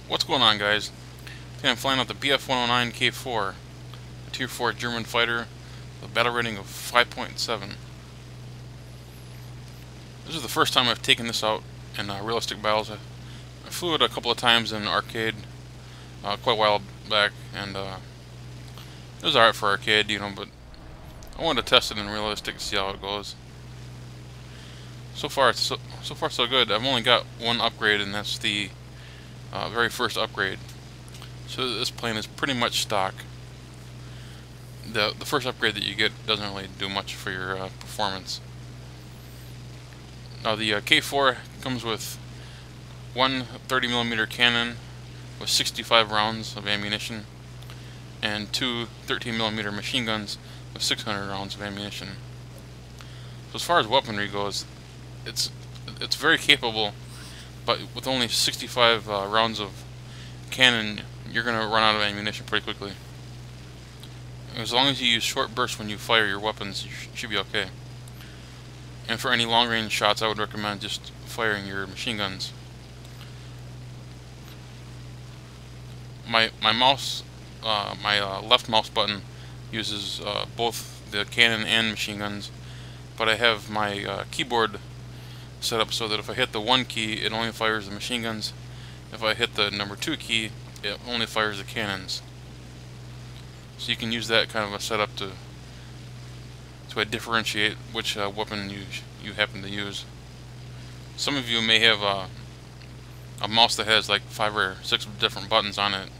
What's going on, guys? Today I'm flying out the BF-109 K-4, a Tier 4 German fighter with a battle rating of 5.7. This is the first time I've taken this out in realistic battles. I flew it a couple of times in arcade quite a while back, and it was alright for arcade, but I wanted to test it in realistic to see how it goes. So far, so far so good. I've only got one upgrade, and that's the very first upgrade. So this plane is pretty much stock. The first upgrade that you get doesn't really do much for your performance. Now the K4 comes with one 30mm cannon with 65 rounds of ammunition and two 13mm machine guns with 600 rounds of ammunition. So as far as weaponry goes, it's very capable, but with only 65 rounds of cannon, you're going to run out of ammunition pretty quickly. As long as you use short bursts when you fire your weapons, you should be okay. And for any long-range shots, I would recommend just firing your machine guns. My mouse, my left mouse button uses both the cannon and machine guns, but I have my keyboard set up so that if I hit the 1 key, it only fires the machine guns. If I hit the number 2 key, it only fires the cannons. So you can use that kind of a setup to differentiate which weapon you happen to use. Some of you may have a mouse that has like 5 or 6 different buttons on it.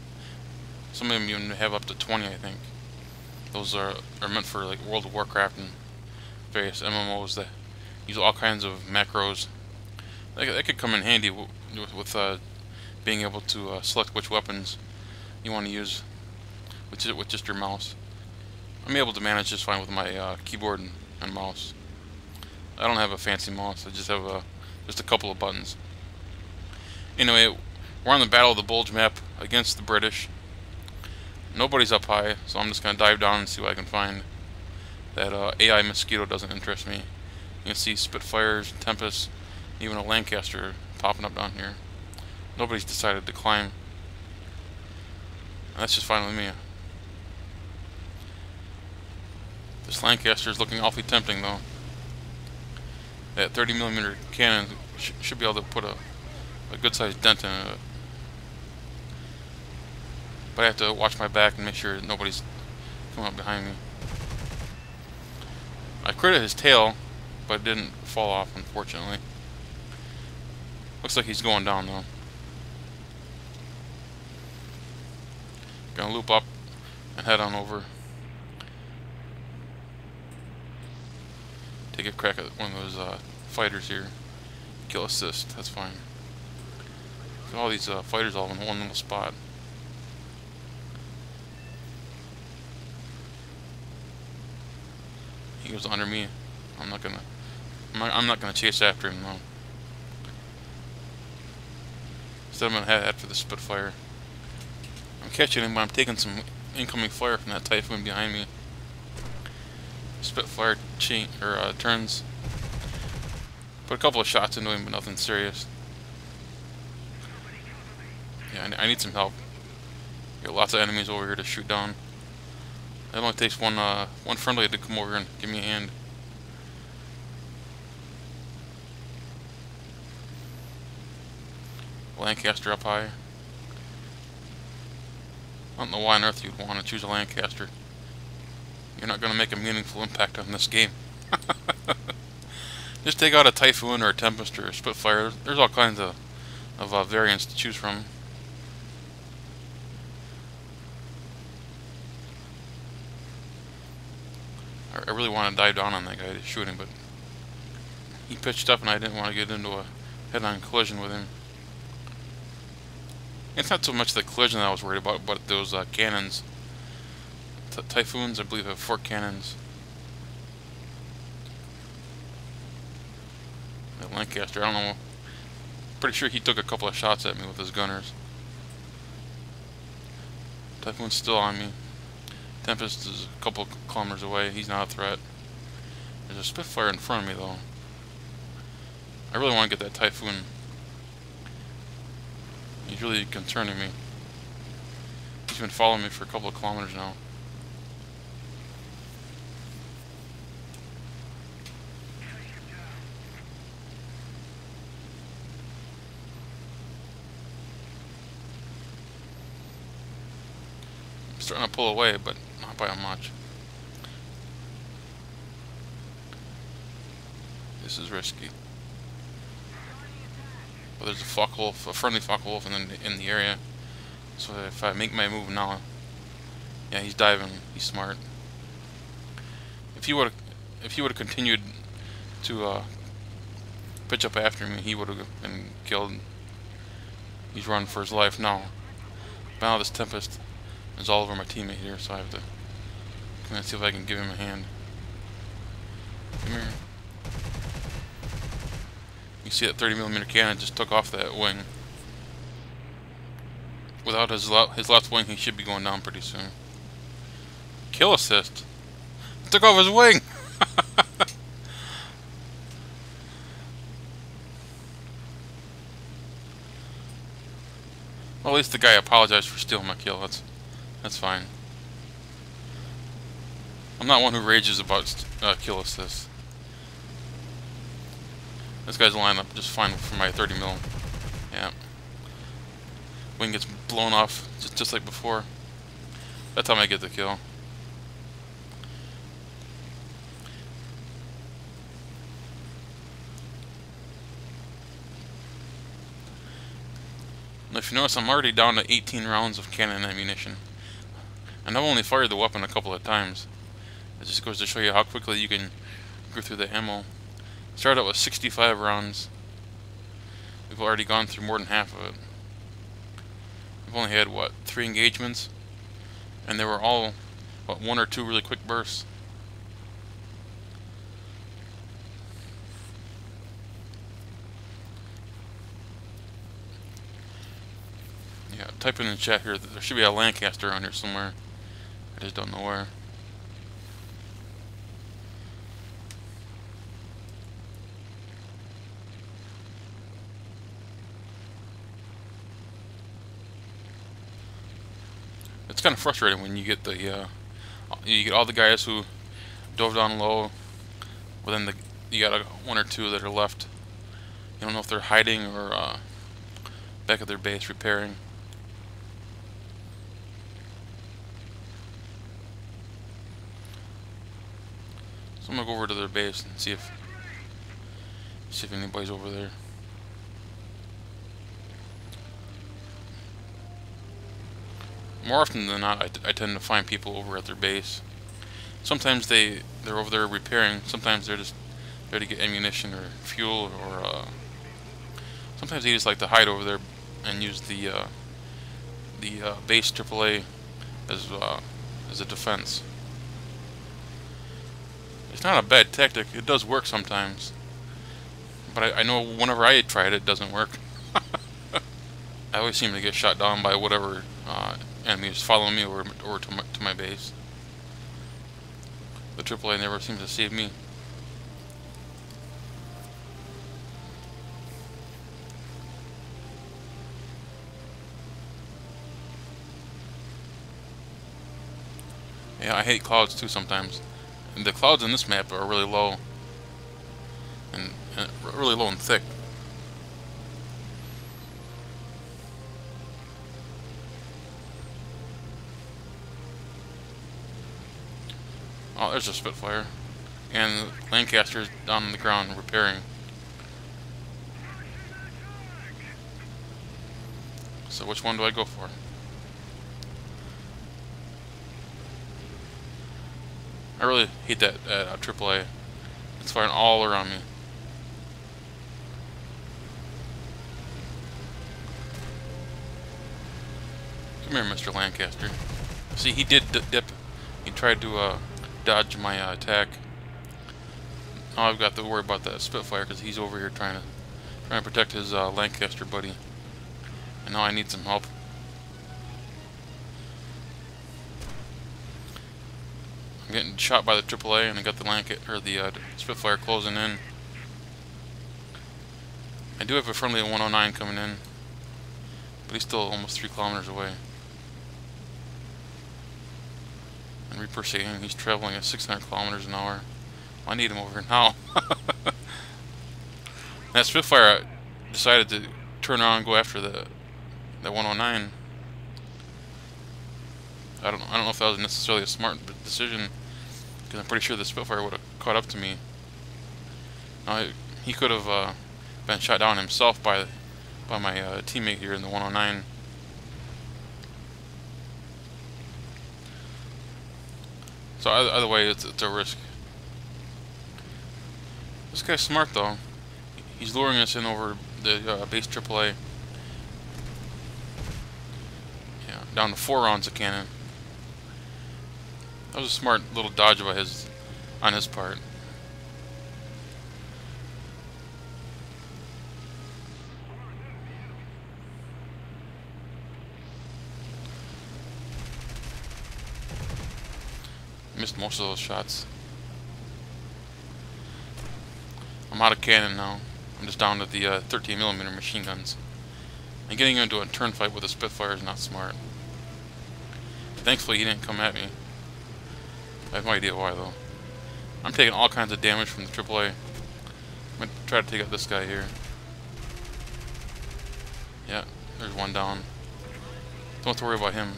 Some of them even have up to 20, I think. Those are meant for like World of Warcraft and various MMOs that use all kinds of macros. That could come in handy with being able to select which weapons you want to use with just your mouse. I'm able to manage just fine with my keyboard and mouse. I don't have a fancy mouse. I just have just a couple of buttons. Anyway, we're on the Battle of the Bulge map against the British. Nobody's up high, so I'm just going to dive down and see what I can find. That AI Mosquito doesn't interest me. You can see Spitfires, Tempests, even a Lancaster popping up down here. Nobody's decided to climb. And that's just fine with me. This Lancaster is looking awfully tempting, though. That 30mm cannon should be able to put a good-sized dent in it. But I have to watch my back and make sure nobody's coming up behind me. I critted his tail, but it didn't fall off, unfortunately. Looks like he's going down, though. Gonna loop up and head on over. Take a crack at one of those fighters here. Kill assist, that's fine. Look at all these fighters all in one little spot. He goes under me. I'm not gonna chase after him though. Instead, I'm gonna head after the Spitfire. I'm catching him, but I'm taking some incoming fire from that Typhoon behind me. Spitfire turns. Put a couple of shots into him, but nothing serious. Yeah, I need some help. Got lots of enemies over here to shoot down. It only takes one friendly to come over and give me a hand. Lancaster up high. I don't know why on earth you'd want to choose a Lancaster. You're not going to make a meaningful impact on this game. Just take out a Typhoon or a Tempest or a Spitfire. There's all kinds of variants to choose from. I really want to dive down on that guy to shoot him, but he pitched up and I didn't want to get into a head-on collision with him. It's not so much the collision that I was worried about, but those cannons. Typhoons, I believe, have 4 cannons. That Lancaster, I don't know. Pretty sure he took a couple of shots at me with his gunners. Typhoon's still on me. Tempest is a couple kilometers away. He's not a threat. There's a Spitfire in front of me, though. I really want to get that Typhoon. He's really concerning me. He's been following me for a couple of kilometers now. I'm starting to pull away, but not by much. This is risky. But there's a friendly Focke-Wulf in the area. So if I make my move now, yeah, he's diving. He's smart. If he would have continued to pitch up after me, he would have been killed. He's running for his life now. But now this Tempest is all over my teammate here, so I have to come and see if I can give him a hand. Come here. You see that 30mm cannon just took off that wing. Without his left wing, he should be going down pretty soon. Kill assist. Took off his wing. Well, at least the guy apologized for stealing my kill. That's fine. I'm not one who rages about kill assists. This guy's lined up just fine for my 30mm. Yeah. Wing gets blown off just like before. That time I get the kill. Now if you notice, I'm already down to 18 rounds of cannon ammunition. And I've only fired the weapon a couple of times. It just goes to show you how quickly you can go through the ammo. Started out with 65 rounds. We've already gone through more than half of it. We've only had, what, 3 engagements? And they were all, what, 1 or 2 really quick bursts. Yeah, type in the chat here that there should be a Lancaster on here somewhere. I just don't know where. It's kind of frustrating when you get all the guys who dove down low, but then you got 1 or 2 that are left. You don't know if they're hiding or back at their base repairing. So I'm gonna go over to their base and see if anybody's over there. More often than not, I tend to find people over at their base. Sometimes they're over there repairing. Sometimes they're just there to get ammunition or fuel, or sometimes they just like to hide over there and use the base AAA as a defense. It's not a bad tactic. It does work sometimes, but I know whenever I try it, it doesn't work. I always seem to get shot down by whatever enemies following me over to my base. The AAA never seems to save me. Yeah, I hate clouds too sometimes. And the clouds in this map are really low. And really low and thick. Oh, there's a Spitfire. And Lancaster's down on the ground repairing. So which one do I go for? I really hate that AAA. It's firing all around me. Come here, Mr. Lancaster. See, he did dip. He tried to dodge my attack. Now I've got to worry about that Spitfire because he's over here trying to protect his Lancaster buddy. And now I need some help. I'm getting shot by the AAA, and I got the Spitfire closing in. I do have a friendly 109 coming in, but he's still almost 3 kilometers away. And Reaper he's traveling at 600 kilometers an hour. Well, I need him over here now. That Spitfire decided to turn around and go after the 109. I don't know if that was necessarily a smart decision, because I'm pretty sure the Spitfire would have caught up to me. Now, he could have been shot down himself by my teammate here in the 109. So either way, it's a risk. This guy's smart though. He's luring us in over the base AAA. Yeah, down to 4 rounds of cannon. That was a smart little dodge by on his part. Missed most of those shots. I'm out of cannon now. I'm just down to the 13mm machine guns. And getting into a turn fight with a Spitfire is not smart. Thankfully, he didn't come at me. I have no idea why, though. I'm taking all kinds of damage from the AAA. I'm going to try to take out this guy here. Yeah, there's one down. Don't have to worry about him.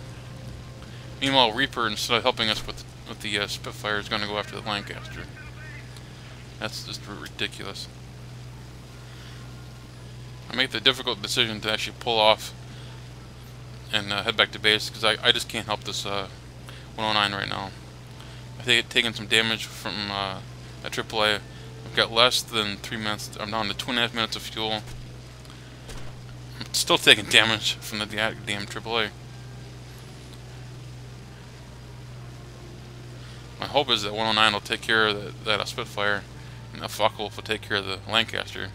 Meanwhile, Reaper, instead of helping us with the Spitfire, is going to go after the Lancaster. That's just ridiculous. I made the difficult decision to actually pull off and head back to base, because I just can't help this 109 right now. I've taken some damage from a AAA. I've got less than 3 minutes. I'm down to 2.5 minutes of fuel. I'm still taking damage from the damn AAA. My hope is that 109 will take care of that Spitfire, and that Fractal will take care of the Lancaster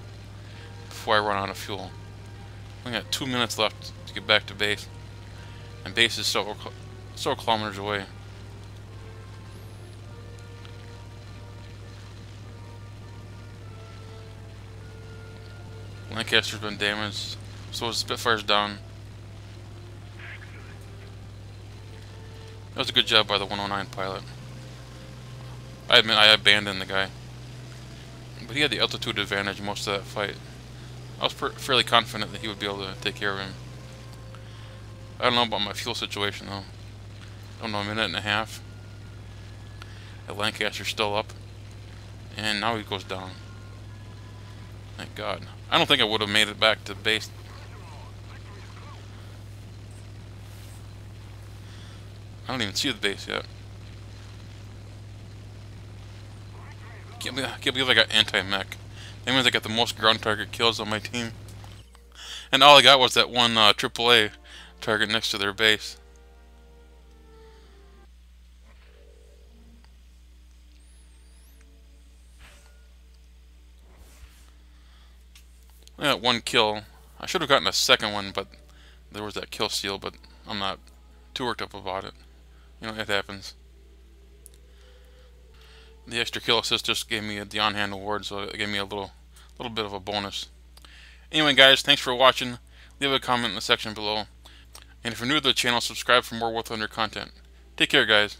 before I run out of fuel. I only got 2 minutes left to get back to base, and base is several kilometers away. Lancaster's been damaged, so the Spitfire's down. That was a good job by the 109 pilot. I admit I abandoned the guy, but he had the altitude advantage most of that fight. I was fairly confident that he would be able to take care of him. I don't know about my fuel situation though. I don't know, a minute and a half. The Lancaster's still up, and now he goes down. Thank God. I don't think I would have made it back to base. I don't even see the base yet. Can't believe I got anti-mech. That means I got the most ground target kills on my team. And all I got was that one AAA target next to their base. I got 1 kill. I should have gotten a second one, but there was that kill steal, but I'm not too worked up about it. You know, it happens. The extra kill assist just gave me the on-hand award, so it gave me a little bit of a bonus. Anyway, guys, thanks for watching. Leave a comment in the section below. And if you're new to the channel, subscribe for more War Thunder content. Take care, guys.